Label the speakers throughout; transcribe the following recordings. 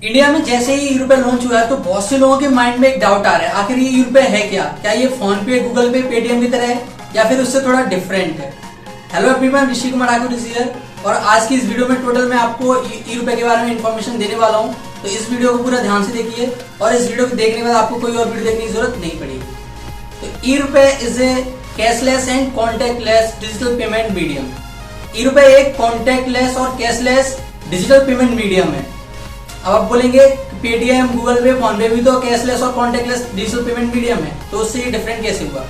Speaker 1: India में जैसे ही UPI launch हुआ है तो बहुत से लोगों के माइंड में एक डाउट आ रहा है, आखिर ये यूपीआई है क्या ये फोन पे, गूगल पे, पेटीएम की तरह है या फिर उससे थोड़ा डिफरेंट है। Hello everyone, Rishi Kumar Thakur here और आज की इस वीडियो में टोटल मैं आपको यूपीआई के बारे में इन्फॉर्मेशन देने वाला हूँ। तो इस वीडियो को पूरा ध्यान से देखिए और इस वीडियो को देखने के बाद आपको कोई और वीडियो देखने की जरूरत नहीं पड़ेगी। तो UPI is a cashless and contactless digital payment medium. UPI एक कॉन्टैक्टलेस और कैशलेस डिजिटल पेमेंट मीडियम है। अब आप बोलेंगे पेटीएम, गूगल पे, फोन पे भी तो कैशलेस और कॉन्टैक्टलेस डिजिटल पेमेंट मीडियम है, तो उससे ये डिफरेंट कैसे हुआ।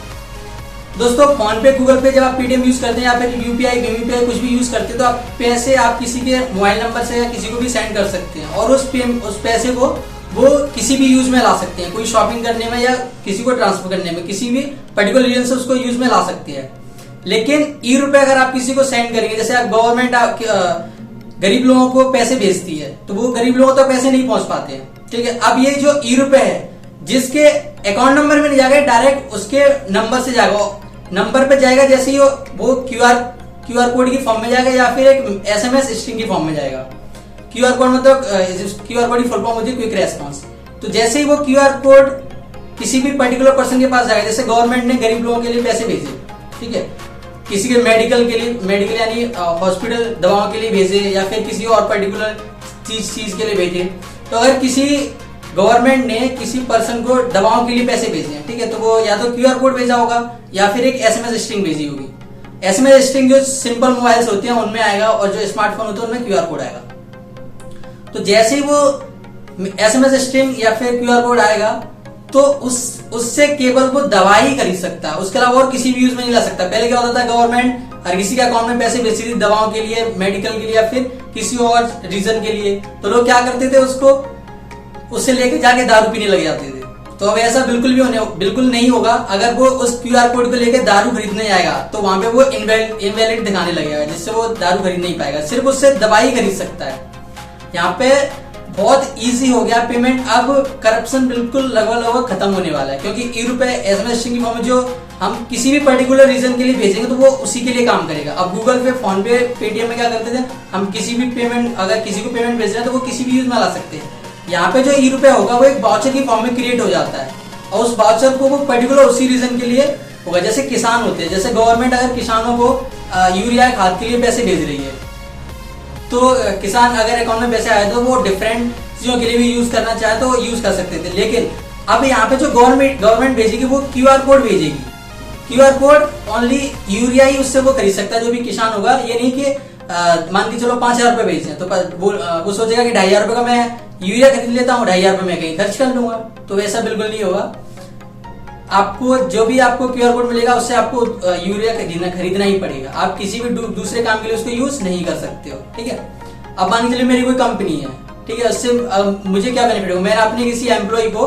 Speaker 1: दोस्तों, फोन पे, गूगल पे जब आप पेटीएम यूज करते हैं या फिर यूपीआई, वीपीआई कुछ भी यूज करते हैं तो आप पैसे आप किसी के मोबाइल नंबर से या किसी को भी सेंड कर सकते हैं और उस पैसे को वो किसी भी यूज में ला सकते हैं, कोई शॉपिंग करने में या किसी को ट्रांसफर करने में, किसी भी पर्टिकुलर रीजन से उसको यूज में ला सकते हैं। लेकिन यूपीआई अगर आप किसी को सेंड करेंगे, जैसे आप गवर्नमेंट गरीब लोगों को पैसे भेजती है तो वो गरीब लोगों तक पैसे नहीं पहुंच पाते हैं, ठीक है। अब ये जो यूपीआई है जिसके अकाउंट नंबर में नहीं जाएगा, डायरेक्ट उसके नंबर से जाएगा, नंबर पे जाएगा, जैसे ही वो क्यूआर कोड की फॉर्म में जाएगा या फिर एक एसएमएस स्ट्रिंग की फॉर्म में जाएगा। क्यूआर कोड मतलब क्यूआर कोड की फुल फॉर्म होती है क्विक रेस्पॉन्स। तो जैसे ही वो क्यूआर कोड किसी भी पर्टिकुलर पर्सन के पास जाएगा, जैसे गवर्नमेंट ने गरीब लोगों के लिए पैसे भेजे, ठीक है, किसी के मेडिकल के लिए, मेडिकल यानी हॉस्पिटल दवाओं के लिए भेजे या फिर किसी और पर्टिकुलर चीज के लिए भेजे। तो अगर किसी गवर्नमेंट ने किसी पर्सन को दवाओं के लिए पैसे भेजे हैं, ठीक है, तो वो या तो क्यूआर कोड भेजा होगा या फिर एक एसएमएस स्ट्रिंग भेजी होगी। एसएमएस स्ट्रिंग जो सिंपल मोबाइल्स होते हैं उनमें आएगा और जो स्मार्टफोन होते हैं उनमें क्यूआर कोड आएगा। तो जैसे ही वो एसएमएस स्ट्रिंग या फिर क्यूआर कोड आएगा तो उससे केवल वो दवा ही खरीद सकता है, उसके अलावा और किसी भी यूज में नहीं ला सकता। पहले क्या होता था, गवर्नमेंट हर किसी के अकाउंट में पैसे भेजती थी दवाओं के लिए, मेडिकल के लिए या फिर किसी और रीजन के लिए। तो लोग क्या करते थे, उससे लेके जाके दारू पीने लग जाते थे। तो अब ऐसा बिल्कुल नहीं होगा। अगर वो उस क्यूआर कोड को लेके दारू खरीदने जाएगा तो वहां पे वो इनवैलिड दिखाने लगेगा, जिससे वो दारू खरीद नहीं पाएगा, सिर्फ उससे दवाई खरीद सकता है। यहाँ पे बहुत इजी हो गया पेमेंट। अब करप्शन बिल्कुल लगभग खत्म होने वाला है, क्योंकि यूपीआई एसएमएस की फॉर्म में जो हम किसी भी पर्टिकुलर रीजन के लिए भेजेंगे तो वो उसी के लिए काम करेगा। अब गूगल पे, फोन पे, पेटीएम में क्या करते थे, हम किसी भी पेमेंट, अगर किसी को पेमेंट भेज रहे हैं तो वो किसी भी यूज में ला सकते हैं। यहाँ पे जो यूपीआई होगा वो एक वाउचर की फॉर्म में क्रिएट हो जाता है और उस वाउचर को वो पर्टिकुलर उसी रीजन के लिए होगा। जैसे किसान होते हैं, जैसे गवर्नमेंट अगर किसानों को यूरिया खाद के लिए पैसे भेज रही है तो किसान अगर अकाउंट में पैसे आए तो वो डिफरेंट चीजों के लिए भी यूज करना चाहे तो यूज कर सकते थे। लेकिन अब यहाँ पे जो गवर्नमेंट भेजेगी वो क्यूआर कोड भेजेगी। क्यूआर कोड ओनली यूरिया ही उससे वो खरीद सकता है, जो भी किसान होगा। ये नहीं कि मान के चलो 5,000 रुपए भेजे तो वो सोचेगा कि 2,500 रुपए का मैं यूरिया खरीद लेता हूँ, 2,500 रुपए मैं कहीं खर्च कर लूंगा। तो वैसा बिल्कुल नहीं होगा। आपको जो भी आपको क्यूआर कोड मिलेगा उससे आपको यूरिया खरीदना ही पड़ेगा। आप किसी भी दूसरे काम के लिए उसको यूज नहीं कर सकते हो, ठीक है। अब मान के चलिए मेरी कोई कंपनी है, ठीक है, उससे मुझे क्या बेनिफिट होगा। मैंने अपने किसी एम्प्लॉय को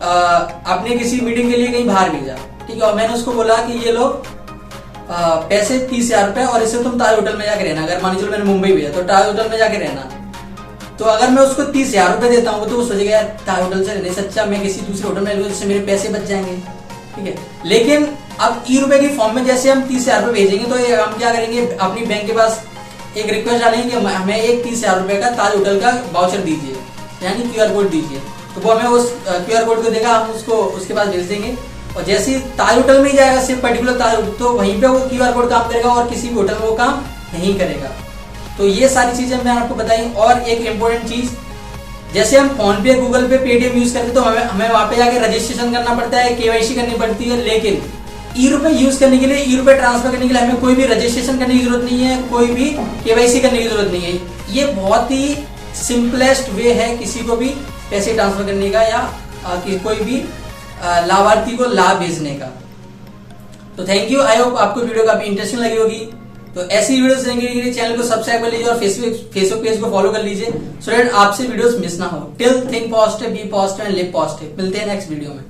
Speaker 1: अपने किसी मीटिंग के लिए कहीं बाहर भेजा, ठीक है, और मैंने उसको बोला कि ये लो पैसे 30,000 रुपए और इससे तुम ताज होटल में जाके रहना। अगर मान चलो मैंने मुंबई भेजा तो ताज होटल में जाके रहना। तो अगर मैं उसको 30,000 रुपए देता हूँ तो वो सोचेगा यार ताज होटल से रहने से अच्छा मैं किसी दूसरे होटल में रहूँ जिससे मेरे पैसे बच जाएंगे, ठीक है। लेकिन अब यूपीआई की फॉर्म में जैसे हम 30,000 रुपए भेजेंगे तो हम क्या करेंगे, अपनी बैंक के पास एक रिक्वेस्ट डालेंगे कि हमें एक 30,000 रुपए का ताज होटल का वाउचर दीजिए, यानी क्यूआर कोड दीजिए। तो वो हमें उस क्यूआर कोड को देगा, हम उसको उसके पास भेज देंगे और जैसे ही ताज होटल में ही जाएगा, सिर्फ पर्टिकुलर ताज, तो वहीं पे वो क्यूआर कोड काम करेगा और किसी भी होटल में वो काम नहीं करेगा। तो ये सारी चीजें मैंने आपको बताई। और एक इम्पोर्टेंट चीज, जैसे हम फोन पे, गूगल पे, पेटीएम यूज करते हैं तो हमें वहां पे जाके रजिस्ट्रेशन करना पड़ता है, केवाईसी करनी पड़ती है। लेकिन यूपीआई यूज करने के लिए, यूपीआई ट्रांसफर करने के लिए हमें कोई भी रजिस्ट्रेशन करने की जरूरत नहीं है, कोई भी केवाईसी करने की जरूरत नहीं है। ये बहुत ही सिंपलेस्ट वे है किसी को भी पैसे ट्रांसफर करने का या कोई भी लाभार्थी को लाभ भेजने का। तो थैंक यू। आई होप आपको वीडियो काफी इंटरेस्टिंग लगी होगी। तो ऐसी वीडियोस देखने के लिए चैनल को सब्सक्राइब कर लीजिए और फेसबुक पेज को फॉलो कर लीजिए, सो दैट आपसे वीडियोस मिस ना हो। Till think positive, be positive and live positive. मिलते हैं नेक्स्ट वीडियो में।